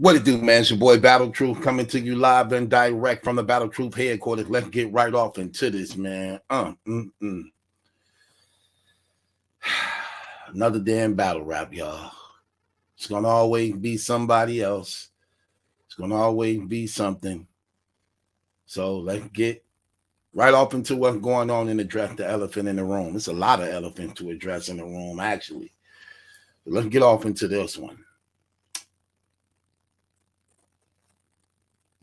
What it do, man? It's your boy Battle Truth coming to you live and direct from the Battle Truth headquarters. Let's get right off into this, man. Another damn battle rap, y'all. It's gonna always be somebody else. It's gonna always be something. So let's get right off into what's going on and address the elephant in the room. It's a lot of elephants to address in the room, actually. So let's get off into this one.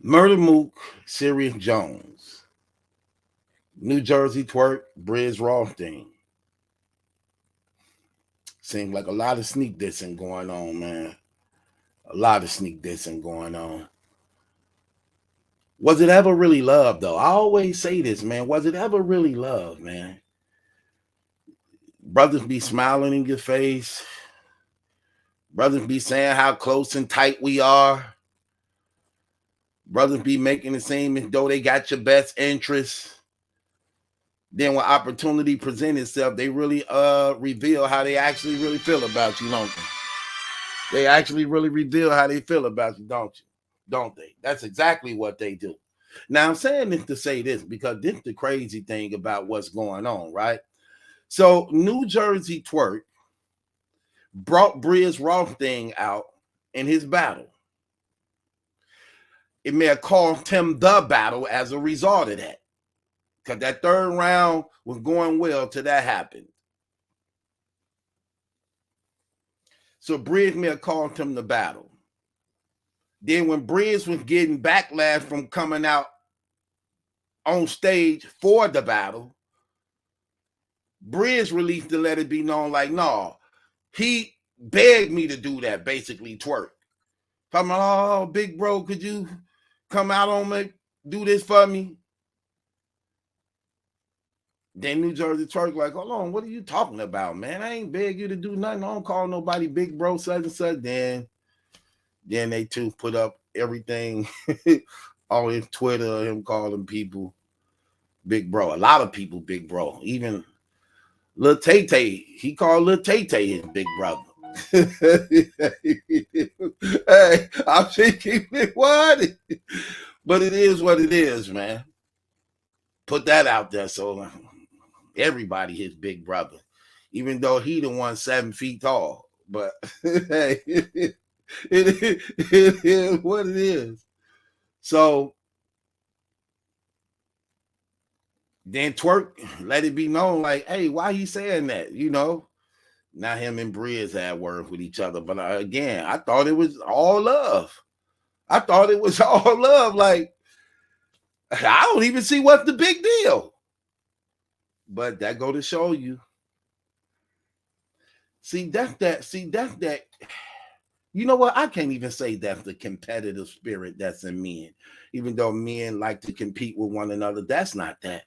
Murder Mook, Sirius Jones, New Jersey Twerk, Briz Rothstein. Seems like a lot of sneak dissing going on, man. A lot of sneak dissing going on. Was it ever really love, though? I always say this, man. Was it ever really love, man? Brothers be smiling in your face. Brothers be saying how close and tight we are. Brothers be making it seem as though they got your best interests. Then when opportunity presents itself, they really reveal how they actually really feel about you, don't they? They actually really reveal how they feel about you, don't you? Don't they? That's exactly what they do. Now, I'm saying this to say this because this is the crazy thing about what's going on, right? So, New Jersey Twerk brought Briz Rothstein out in his battle. It may have cost him the battle as a result of that. Because that third round was going well till that happened. So Briz may have cost him the battle. Then when Briz was getting backlash from coming out on stage for the battle, Briz released to let it be known like, no, he begged me to do that, basically Twerk. Talking about, oh, big bro, could you come out on me, do this for me? Then New Jersey Twerk like, hold on, what are you talking about, man? I ain't beg you to do nothing. I don't call nobody big bro, such and such. Then they too put up everything on his Twitter, him calling people big bro. A lot of people big bro. Even Lil Tay-Tay, he called Lil Tay-Tay his big brother. Hey, I'm thinking what? But it is what it is, man. Put that out there so everybody his big brother, even though he the one 7 feet tall. But hey, it is what it is. So then Twerk let it be known, like, hey, why he saying that? You know, now him and Briz had words with each other. But again, I thought it was all love. I thought it was all love. Like, I don't even see what's the big deal. But that go to show you. See, that's that. You know what? I can't even say that's the competitive spirit that's in men. Even though men like to compete with one another, that's not that.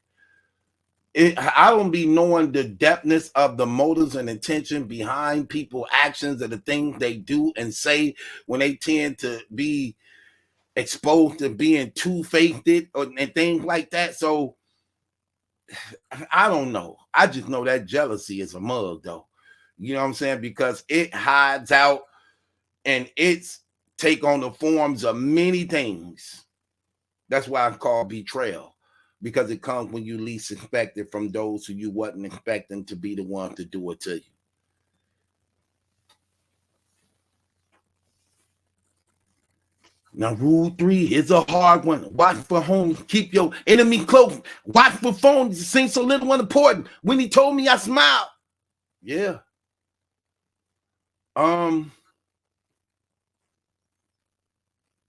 I don't be knowing the depthness of the motives and intention behind people's actions and the things they do and say when they tend to be exposed to being two-faced and things like that. So I don't know. I just know that jealousy is a mug, though. You know what I'm saying? Because it hides out and it's take on the forms of many things. That's why I call betrayal. Because it comes when you least expect it from those who you wasn't expecting to be the one to do it to you. Now, rule 3 is a hard one. Watch for home. Keep your enemy close. Watch for phones. It seems so little unimportant. When he told me, I smiled. Yeah.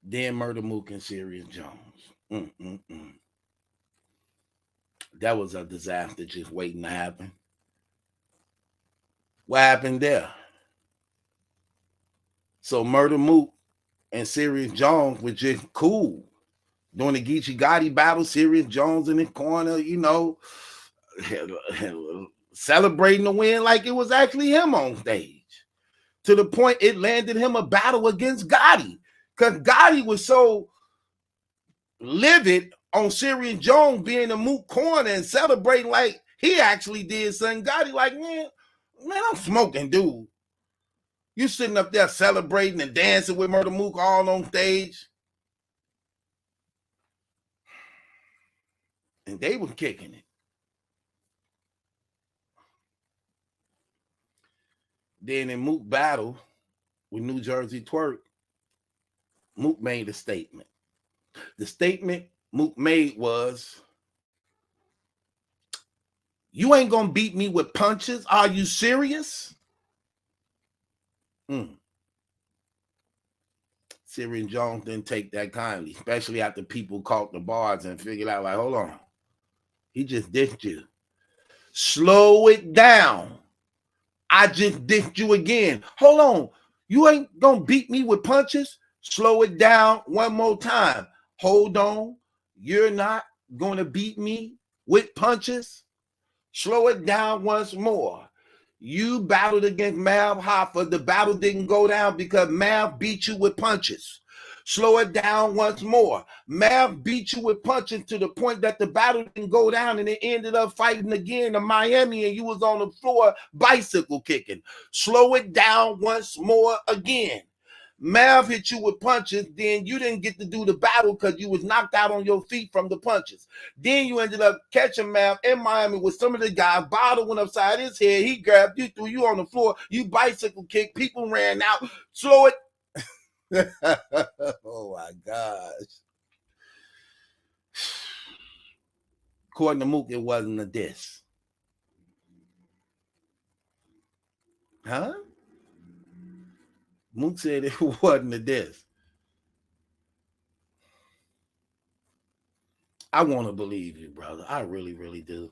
Then Murder Mook and Sirius Jones. That was a disaster just waiting to happen. What happened there? So Murder Mook and Sirius Jones was just cool. During the Geechee Gotti battle, Sirius Jones in the corner, you know, celebrating the win like it was actually him on stage. To the point it landed him a battle against Gotti. Because Gotti was so livid on Sirius Jones being a Mook corner and celebrating like he actually did something. Gotti like, man, I'm smoking, dude. You sitting up there celebrating and dancing with Murder Mook all on stage. And they was kicking it. Then in Mook battle with New Jersey Twerk, Mook made a statement. The statement Mook made was, "You ain't gonna beat me with punches. Are you serious?" Sirius Jones didn't take that kindly, especially after people caught the bars and figured out, like, hold on, he just dissed you. Slow it down. I just dissed you again. Hold on. You ain't gonna beat me with punches. Slow it down one more time. Hold on. You're not gonna beat me with punches. Slow it down once more. You battled against Mav Hoffa. The battle didn't go down because Mav beat you with punches. Slow it down once more. Mav beat you with punches to the point that the battle didn't go down and it ended up fighting again in Miami and you was on the floor bicycle kicking. Slow it down once more again. Mav hit you with punches, then you didn't get to do the battle because you was knocked out on your feet from the punches. Then you ended up catching Mav in Miami with some of the guys. Bottle went upside his head. He grabbed you, threw you on the floor. You bicycle kicked. People ran out. Slow it. Oh my gosh. According to Mook, it wasn't a diss. Huh? Mook said it wasn't a diss. I want to believe you, brother. I really, really do.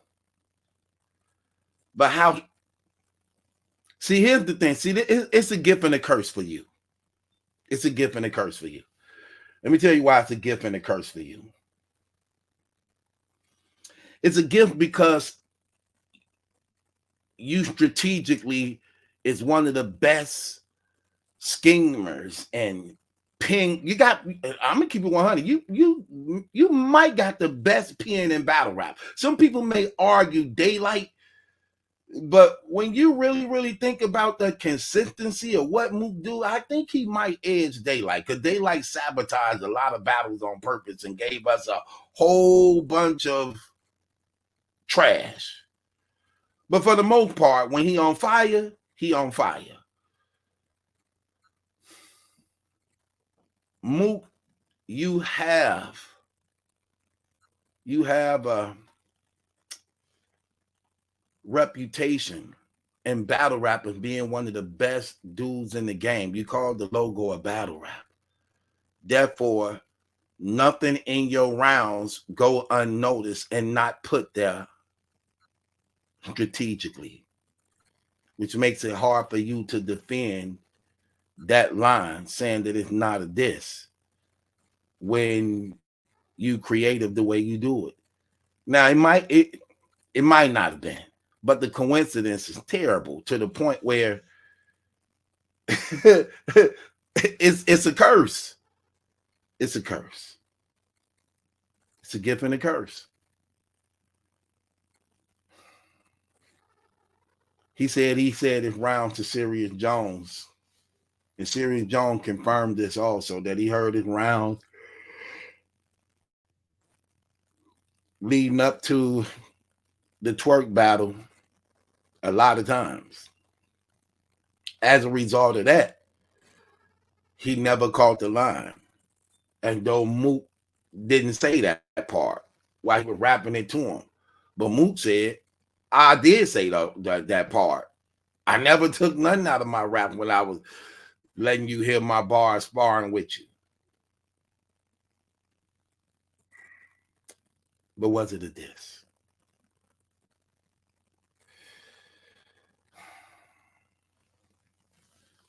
But how? See, here's the thing. See, it's a gift and a curse for you. It's a gift and a curse for you. Let me tell you why it's a gift and a curse for you. It's a gift because you strategically is one of the best schemers and pen. You got, I'm gonna keep it 100. You might got the best pen in battle rap. Some people may argue Daylight, but when you really think about the consistency of what Mook do, I think he might edge Daylight, because Daylight sabotaged a lot of battles on purpose and gave us a whole bunch of trash. But for the most part, when he on fire, he on fire. Mook, you have a reputation in battle rap as being one of the best dudes in the game. You call the logo a battle rap. Therefore, nothing in your rounds go unnoticed and not put there strategically, which makes it hard for you to defend that line, saying that it's not a diss when you creative the way you do it. Now, it might not have been, but the coincidence is terrible to the point where it's a curse. It's a curse. It's a gift and a curse. He said his round to Sirius Jones. And Sirius Jones confirmed this also, that he heard his round leading up to the Twerk battle a lot of times. As a result of that, he never caught the line. And though Mook didn't say that part while he was rapping it to him. But Mook said, I did say that part. I never took nothing out of my rap when I was letting you hear my bars sparring with you. But was it a diss?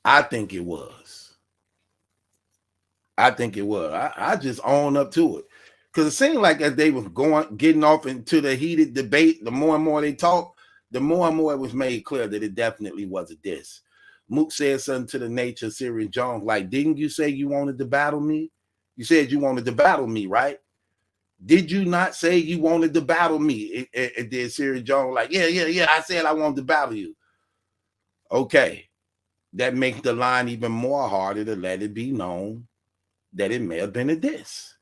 I think it was. I think it was. I just own up to it. Because it seemed like as they were getting off into the heated debate, the more and more they talked, the more and more it was made clear that it definitely was a diss. Mook said something to the nature of Sirius Jones, like, didn't you say you wanted to battle me? You said you wanted to battle me, right? Did you not say you wanted to battle me? Did Sirius Jones like, yeah, I said I wanted to battle you. Okay. that makes the line even more harder to let it be known that it may have been a diss.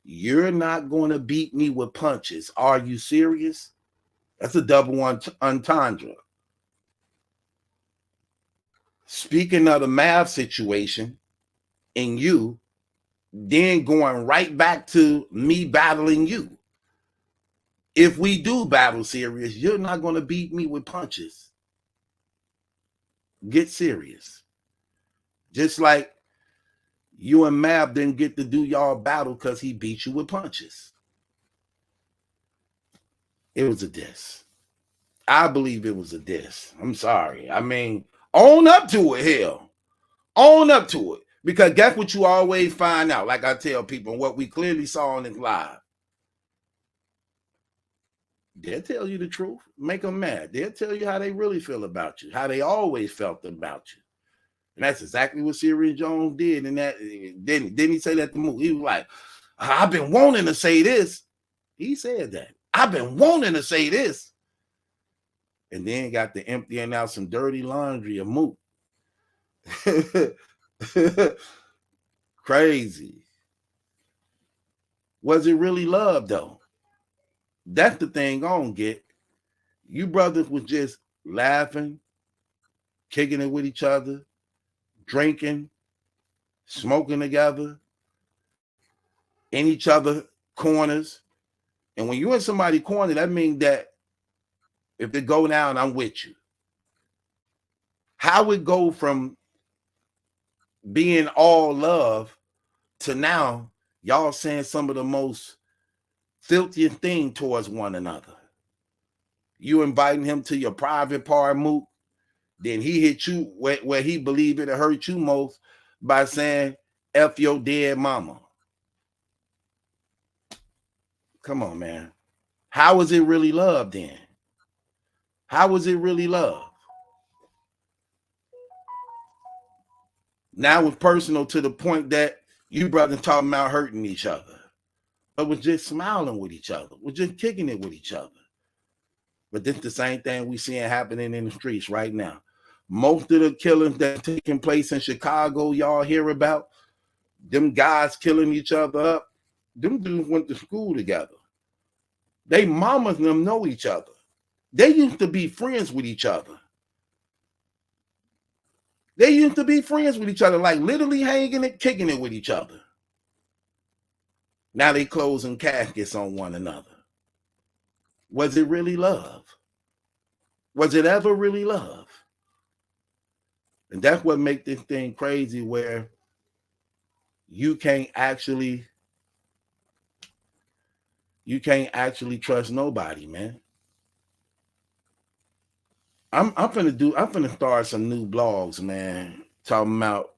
You're not going to beat me with punches. Are you serious? That's a double entendre. Speaking of the math situation, and you then going right back to me battling you. If we do battle serious, you're not going to beat me with punches. Get serious. Just like you and Mab didn't get to do y'all battle because he beat you with punches. It was a diss. I believe it was a diss. I'm sorry. I mean, own up to it, hell. Own up to it. Because that's what you always find out. Like I tell people, what we clearly saw on this live. They'll tell you the truth. Make them mad. They'll tell you how they really feel about you, how they always felt about you. And that's exactly what Sirius Jones did. And that didn't he say that to Mook? He was like, I've been wanting to say this. He said that. I've been wanting to say this. And then got to emptying out some dirty laundry of Mook. Crazy. Was it really love, though? That's the thing I don't get. You brothers was just laughing, kicking it with each other, drinking, smoking together, in each other corners. And when you're in somebody's corner, that means that if it go down, I'm with you. How it go from being all love to now y'all saying some of the most filthiest thing towards one another? You inviting him to your private part, Mook, then he hit you where he believed it hurt you most by saying, F your dead mama. Come on, man. How was it really love then? How was it really love? Now it's personal to the point that you brothers talking about hurting each other. But was just smiling with each other. Was just kicking it with each other. But this is the same thing we seeing happening in the streets right now. Most of the killings that taking place in Chicago, y'all hear about, them guys killing each other up, them dudes went to school together. They mamas and them know each other. They used to be friends with each other. They used to be friends with each other, like literally hanging it, kicking it with each other. Now they closing caskets on one another. Was it really love? Was it ever really love? And that's what makes this thing crazy, where you can't actually trust nobody, man. I'm finna start some new blogs, man. Talking about,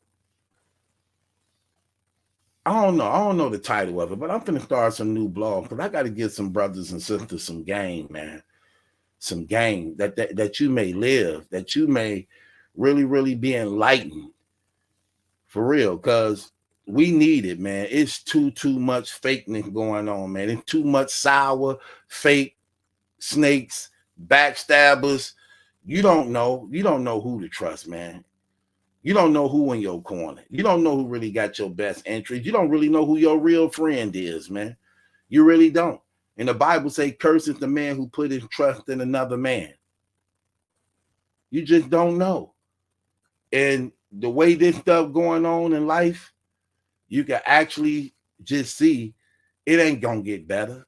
I don't know the title of it, but I'm finna start some new blogs because I got to give some brothers and sisters some game, man. Some game that you may live, that you may really, really be enlightened. For real, because we need it, man. It's too much fakeness going on, man. It's too much sour, fake snakes, backstabbers. You don't know who to trust, man. You don't know who in your corner. You don't know who really got your best interest. You don't really know who your real friend is, man. You really don't. And the Bible say, curses the man who put his trust in another man. You just don't know. And the way this stuff going on in life, you can actually just see it ain't gonna get better.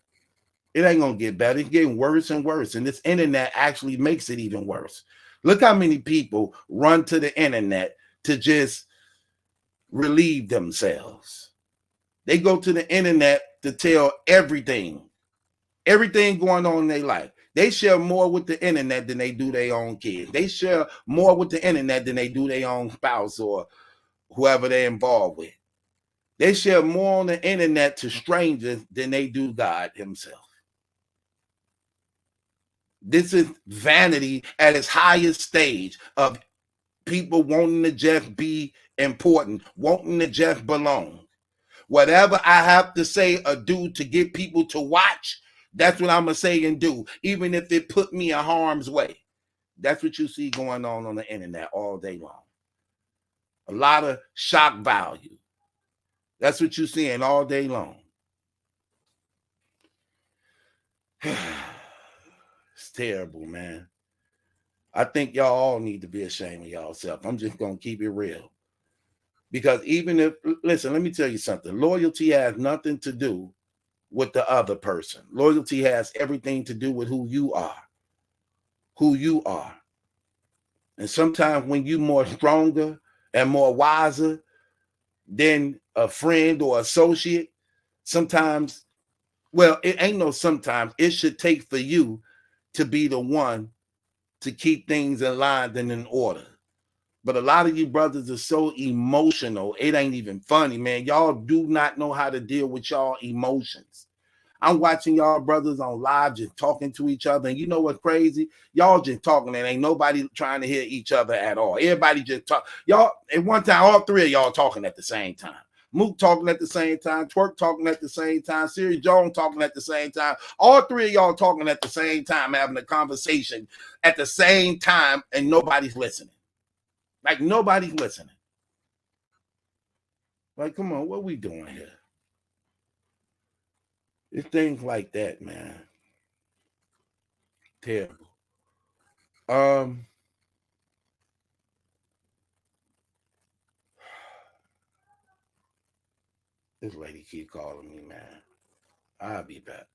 It ain't gonna get better. It's getting worse and worse. And this internet actually makes it even worse. Look how many people run to the internet to just relieve themselves. They go to the internet to tell everything going on in their life. They share more with the internet than they do their own kids. They share more with the internet than they do their own spouse or whoever they're involved with. They share more on the internet to strangers than they do God himself. This is vanity at its highest stage of people wanting to just be important, wanting to just belong. Whatever I have to say or do to get people to watch, that's what I'm going to say and do, even if it put me in harm's way. That's what you see going on the internet all day long. A lot of shock value. That's what you're seeing all day long. It's terrible, man. I think y'all all need to be ashamed of y'allself. I'm just going to keep it real. Because even if, listen, let me tell you something. Loyalty has nothing to do with the other person. Loyalty has everything to do with who you are. Who you are. And sometimes when you're more stronger and more wiser than a friend or associate, sometimes, well, it ain't no sometimes, it should take for you to be the one to keep things in line and in order. But a lot of you brothers are so emotional, it ain't even funny, man. Y'all do not know how to deal with y'all emotions. I'm watching y'all brothers on live just talking to each other. And you know what's crazy? Y'all just talking and ain't nobody trying to hear each other at all. Everybody just talk. Y'all, at one time, all three of y'all talking at the same time. Mook talking at the same time. Twerk talking at the same time. Sirius Jones talking at the same time. All three of y'all talking at the same time, having a conversation at the same time, and nobody's listening. Like, nobody's listening. Like, come on, what we doing here? It's things like that, man. Terrible. This lady keep calling me, man. I'll be back.